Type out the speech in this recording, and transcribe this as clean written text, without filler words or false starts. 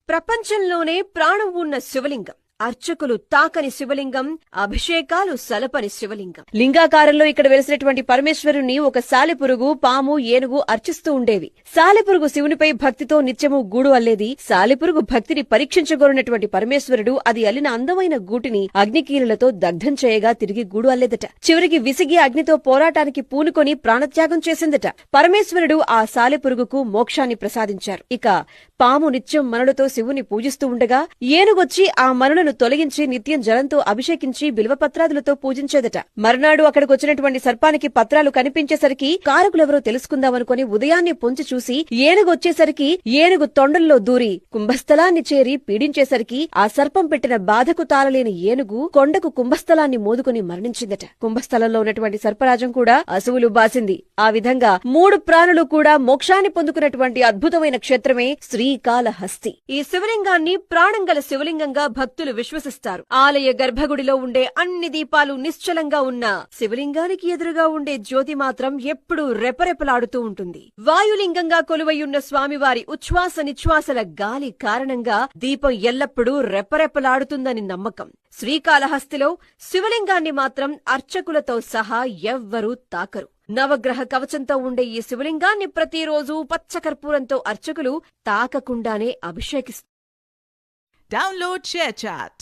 ప్రపంచంలోనే ప్రాణం ఉన్న శివలింగం, అర్చకులు తాకని శివలింగం, అభిషేకాలు సలపని శివలింగం. లింగాకారంలో ఇక్కడ వెలిసినటువంటి పరమేశ్వరుణ్ణి ఒక సాలెపురుగు, పాము, ఏనుగు అర్చిస్తూ ఉండేవి. సాలెపురుగు శివునిపై భక్తితో నిత్యము గూడు అల్లేది. సాలెపురుగు భక్తిని పరీక్షించగోరినటువంటి పరమేశ్వరుడు అది అల్లిన అందమైన గూటిని అగ్నికీలలతో దగ్ధం చేయగా తిరిగి గూడు అల్లేదట. చివరికి విసిగి అగ్నితో పోరాటానికి పూనుకొని ప్రాణత్యాగం చేసిందట. పరమేశ్వరుడు ఆ సాలెపురుగుకు మోక్షాన్ని ప్రసాదించారు. ఇక పాము నిత్యం మనులతో శివుని పూజిస్తూ ఉండగా ఏనుగొచ్చి ఆ మనులను తొలగించి నిత్యం జలంతో అభిషేకించి బిల్వపత్రాదులతో పూజించేదట. మర్నాడు అక్కడికొచ్చినటువంటి సర్పానికి పత్రాలు కనిపించేసరికి కారకులెవరో తెలుసుకుందామనుకుని ఉదయాన్నే పొంచి చూసి ఏనుగొచ్చేసరికి ఏనుగు తొండల్లో దూరి కుంభస్థలాన్ని చేరి పీడించేసరికి ఆ సర్పం పెట్టిన బాధకు తాళలేని ఏనుగు కొండకు కుంభస్థలాన్ని మోదుకుని మరణించిందట. కుంభస్థలంలో ఉన్నటువంటి సర్పరాజం కూడా అసువులు బాసింది. ఆ విధంగా 3 ప్రాణులు కూడా మోక్షాన్ని పొందుకున్నటువంటి అద్భుతమైన క్షేత్రమే శ్రీకాళహస్తి. ఈ శివలింగాన్ని ప్రాణంగల శివలింగంగా భక్తులు విశ్వసిస్తారు. ఆలయ గర్భగుడిలో ఉండే అన్ని దీపాలు నిశ్చలంగా ఉన్న శివలింగానికి ఎదురుగా ఉండే జ్యోతి మాత్రం ఎప్పుడూ రెపరెపలాడుతూ ఉంటుంది. వాయులింగంగా కొలువయ్యున్న స్వామివారి ఉచ్ఛ్వాస నిశ్వాసల గాలి కారణంగా దీపం ఎల్లప్పుడూ రెపరెపలాడుతుందని నమ్మకం. శ్రీకాళహస్తిలో శివలింగాన్ని మాత్రం అర్చకులతో సహా ఎవ్వరూ తాకరు. నవగ్రహ కవచంతో ఉండే ఈ శివలింగాన్ని ప్రతిరోజు పచ్చకర్పూరంతో అర్చకులు తాకకుండానే అభిషేకిస్తారు. Download ShareChat.